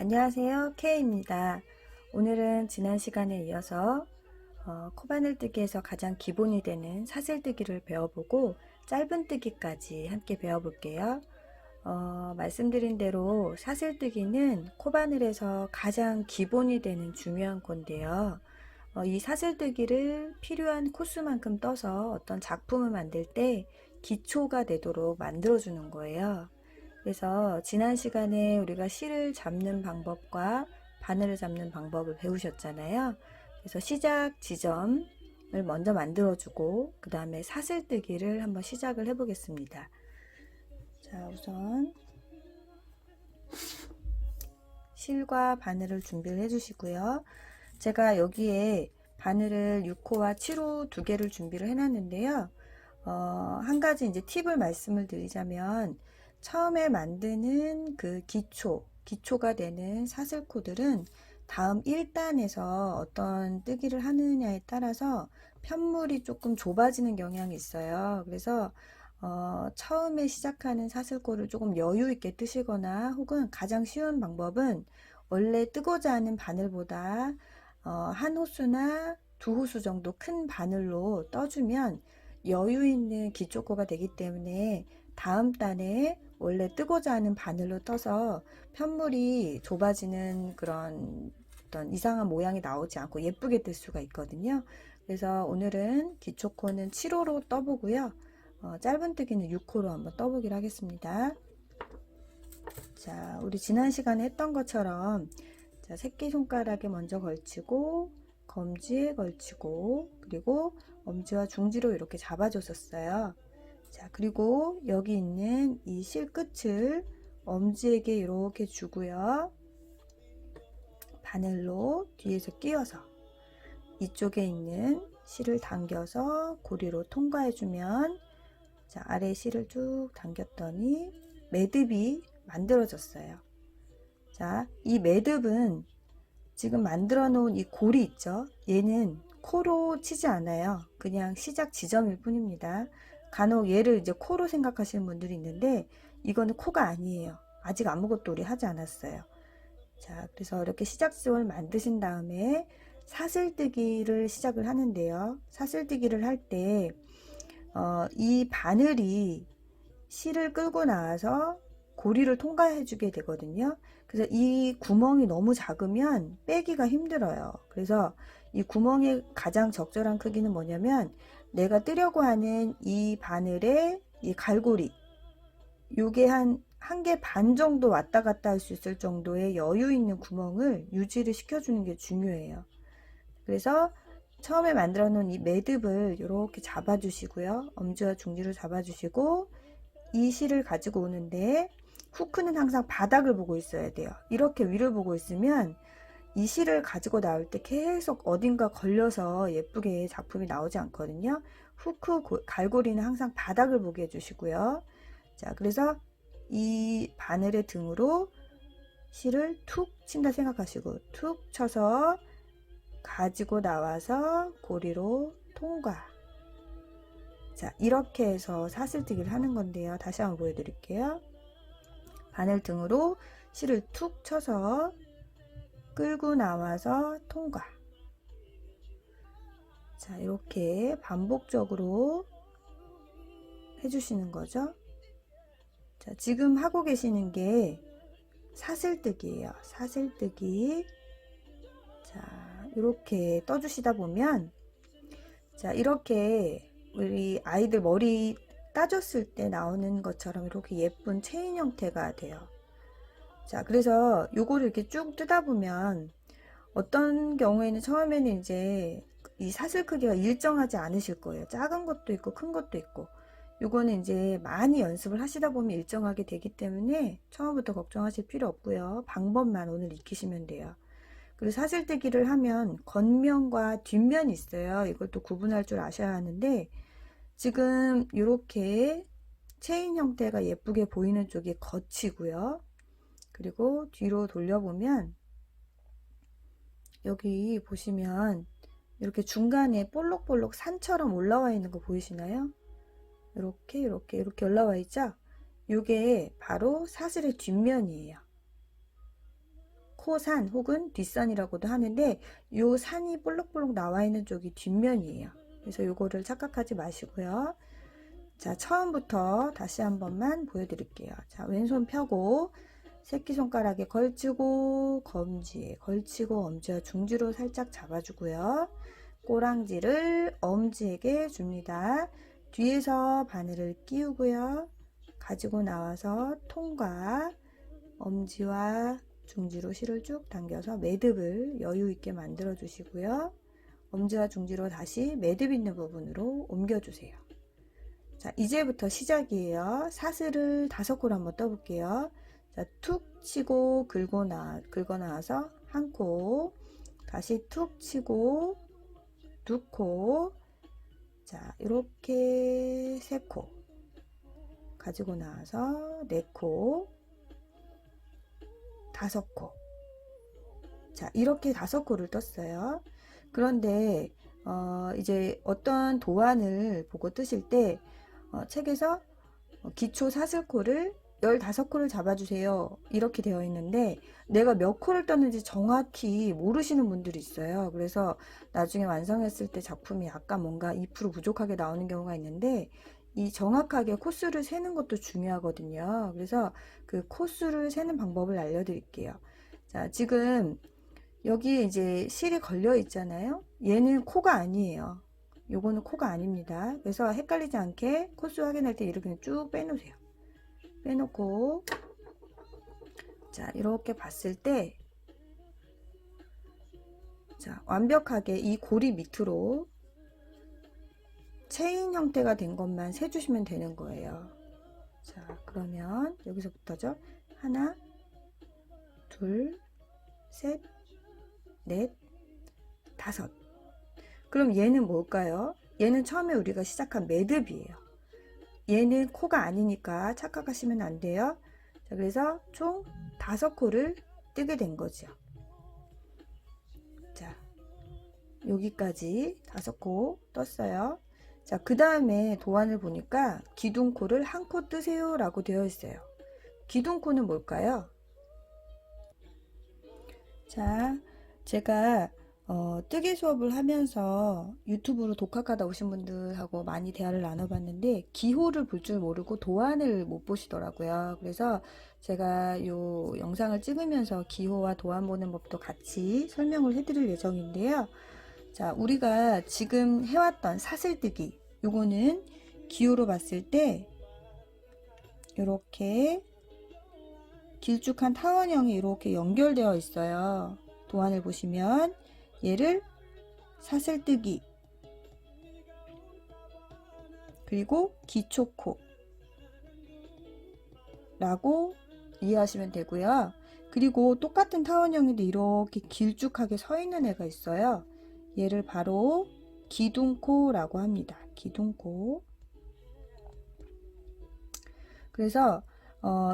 안녕하세요. K입니다. 오늘은 지난 시간에 이어서 코바늘뜨기에서 가장 기본이 되는 사슬뜨기를 배워보고 짧은뜨기까지 함께 배워볼게요. 말씀드린 대로 사슬뜨기는 코바늘에서 가장 기본이 되는 중요한 건데요. 이 사슬뜨기를 필요한 코수만큼 떠서 어떤 작품을 만들 때 기초가 되도록 만들어주는 거예요. 그래서 지난 시간에 우리가 실을 잡는 방법과 바늘을 잡는 방법을 배우셨잖아요. 그래서 시작 지점을 먼저 만들어주고 그 다음에 사슬뜨기를 한번 시작을 해보겠습니다. 자, 우선 실과 바늘을 준비를 해주시고요. 제가 여기에 바늘을 6호와 7호 두 개를 준비를 해놨는데요. 한 가지 이제 팁을 말씀을 드리자면 처음에 만드는 그 기초가 되는 사슬코들은 다음 1단에서 어떤 뜨기를 하느냐에 따라서 편물이 조금 좁아지는 경향이 있어요. 그래서 처음에 시작하는 사슬코를 조금 여유 있게 뜨시거나 혹은 가장 쉬운 방법은 원래 뜨고자 하는 바늘보다 한 호수나 두 호수 정도 큰 바늘로 떠주면 여유 있는 기초코가 되기 때문에 다음 단에 원래 뜨고자 하는 바늘로 떠서 편물이 좁아지는 그런 어떤 이상한 모양이 나오지 않고 예쁘게 뜰 수가 있거든요. 그래서 오늘은 기초코는 7호로 떠보고요. 짧은뜨기는 6호로 한번 떠보기로 하겠습니다. 자, 우리 지난 시간에 했던 것처럼 자, 새끼손가락에 먼저 걸치고 검지에 걸치고 그리고 엄지와 중지로 이렇게 잡아줬었어요. 자, 그리고 여기 있는 이 실 끝을 엄지에게 이렇게 주고요. 바늘로 뒤에서 끼워서 이쪽에 있는 실을 당겨서 고리로 통과해주면 자, 아래 실을 쭉 당겼더니 매듭이 만들어졌어요. 자, 이 매듭은 지금 만들어 놓은 이 고리 있죠? 얘는 코로 치지 않아요. 그냥 시작 지점일 뿐입니다. 간혹 얘를 이제 코로 생각하시는 분들이 있는데 이거는 코가 아니에요. 아직 아무것도 우리 하지 않았어요. 자, 그래서 이렇게 시작 지점을 만드신 다음에 사슬뜨기를 시작을 하는데요. 사슬뜨기를 할 때 이 바늘이 실을 끌고 나와서 고리를 통과해 주게 되거든요. 그래서 이 구멍이 너무 작으면 빼기가 힘들어요. 그래서 이 구멍의 가장 적절한 크기는 뭐냐면 내가 뜨려고 하는 이 바늘의 이 갈고리 요게 한 개 반 정도 왔다 갔다 할 수 있을 정도의 여유 있는 구멍을 유지를 시켜주는 게 중요해요. 그래서 처음에 만들어 놓은 이 매듭을 이렇게 잡아 주시고요. 엄지와 중지를 잡아 주시고 이 실을 가지고 오는데 후크는 항상 바닥을 보고 있어야 돼요. 이렇게 위를 보고 있으면 이 실을 가지고 나올 때 계속 어딘가 걸려서 예쁘게 작품이 나오지 않거든요. 후크 갈고리는 항상 바닥을 보게 해주시고요. 자, 그래서 이 바늘의 등으로 실을 툭 친다 생각하시고 툭 쳐서 가지고 나와서 고리로 통과. 자, 이렇게 해서 사슬뜨기를 하는 건데요. 다시 한번 보여드릴게요. 바늘 등으로 실을 툭 쳐서 끌고 나와서 통과. 자, 이렇게 반복적으로 해주시는 거죠. 자, 지금 하고 계시는 게 사슬뜨기예요. 사슬뜨기. 자, 이렇게 떠주시다 보면 자, 이렇게 우리 아이들 머리 따줬을 때 나오는 것처럼 이렇게 예쁜 체인 형태가 돼요. 자, 그래서 요거를 이렇게 쭉 뜨다 보면 어떤 경우에는 처음에는 이제 이 사슬 크기가 일정하지 않으실 거예요. 작은 것도 있고 큰 것도 있고. 요거는 이제 많이 연습을 하시다 보면 일정하게 되기 때문에 처음부터 걱정하실 필요 없고요. 방법만 오늘 익히시면 돼요. 그리고 사슬뜨기를 하면 겉면과 뒷면이 있어요. 이걸 또 구분할 줄 아셔야 하는데 지금 이렇게 체인 형태가 예쁘게 보이는 쪽이 겉이고요. 그리고 뒤로 돌려보면 여기 보시면 이렇게 중간에 볼록볼록 산처럼 올라와 있는 거 보이시나요? 이렇게 올라와 있죠? 이게 바로 사슬의 뒷면이에요. 코산 혹은 뒷산이라고도 하는데 요 산이 볼록볼록 나와 있는 쪽이 뒷면이에요. 그래서 요거를 착각하지 마시고요. 자, 처음부터 다시 한 번만 보여드릴게요. 자, 왼손 펴고 새끼손가락에 걸치고 검지에 걸치고 엄지와 중지로 살짝 잡아주고요. 꼬랑지를 엄지에게 줍니다. 뒤에서 바늘을 끼우고요. 가지고 나와서 통과 엄지와 중지로 실을 쭉 당겨서 매듭을 여유 있게 만들어 주시고요. 엄지와 중지로 다시 매듭 있는 부분으로 옮겨 주세요. 자, 이제부터 시작이에요. 사슬을 5콜 한번 떠볼게요. 자, 툭 치고 긁어 나와서 한 코, 다시 툭 치고 2코, 자, 이렇게 3코 가지고 나와서 4코, 5코. 자, 이렇게 5코를 떴어요. 그런데 이제 어떤 도안을 보고 뜨실 때 책에서 기초 사슬코를 15코를 잡아주세요 이렇게 되어 있는데 내가 몇 코를 떴는지 정확히 모르시는 분들이 있어요. 그래서 나중에 완성했을 때 작품이 약간 뭔가 2% 부족하게 나오는 경우가 있는데 이 정확하게 코수를 세는 것도 중요하거든요. 그래서 그 코수를 세는 방법을 알려드릴게요. 자, 지금 여기에 이제 실이 걸려 있잖아요. 얘는 코가 아니에요. 요거는 코가 아닙니다. 그래서 헷갈리지 않게 코수 확인할 때 이렇게 쭉 빼놓으세요. 빼놓고 자, 이렇게 봤을 때 자, 완벽하게 이 고리 밑으로 체인 형태가 된 것만 세주시면 되는 거예요. 자, 그러면 여기서부터죠. 하나, 둘, 셋, 넷, 5. 그럼 얘는 뭘까요? 얘는 처음에 우리가 시작한 매듭이에요. 얘는 코가 아니니까 착각하시면 안 돼요. 자, 그래서 총 5코를 뜨게 된 거죠. 자, 여기까지 5코 떴어요. 자, 그 다음에 도안을 보니까 기둥코를 1코 뜨세요 라고 되어 있어요. 기둥코는 뭘까요? 자, 제가 뜨개 수업을 하면서 유튜브로 독학하다 오신 분들하고 많이 대화를 나눠봤는데 기호를 볼 줄 모르고 도안을 못 보시더라고요. 그래서 제가 요 영상을 찍으면서 기호와 도안 보는 법도 같이 설명을 해드릴 예정인데요. 자, 우리가 지금 해왔던 사슬뜨기 요거는 기호로 봤을 때 이렇게 길쭉한 타원형이 이렇게 연결되어 있어요. 도안을 보시면 얘를 사슬뜨기 그리고 기초코 라고 이해하시면 되고요. 그리고 똑같은 타원형인데 이렇게 길쭉하게 서 있는 애가 있어요. 얘를 바로 기둥코라고 합니다. 기둥코. 그래서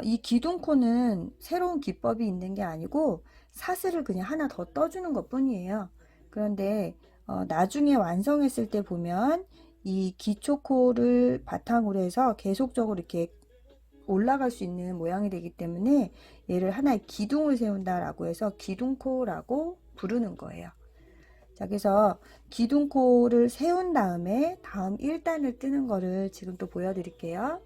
이 기둥코는 새로운 기법이 있는 게 아니고 사슬을 그냥 하나 더 떠주는 것 뿐이에요. 그런데 나중에 완성했을 때 보면 이 기초코를 바탕으로 해서 계속적으로 이렇게 올라갈 수 있는 모양이 되기 때문에 얘를 하나의 기둥을 세운다라고 해서 기둥코라고 부르는 거예요. 자, 그래서 기둥코를 세운 다음에 다음 1단을 뜨는 거를 지금 또 보여드릴게요.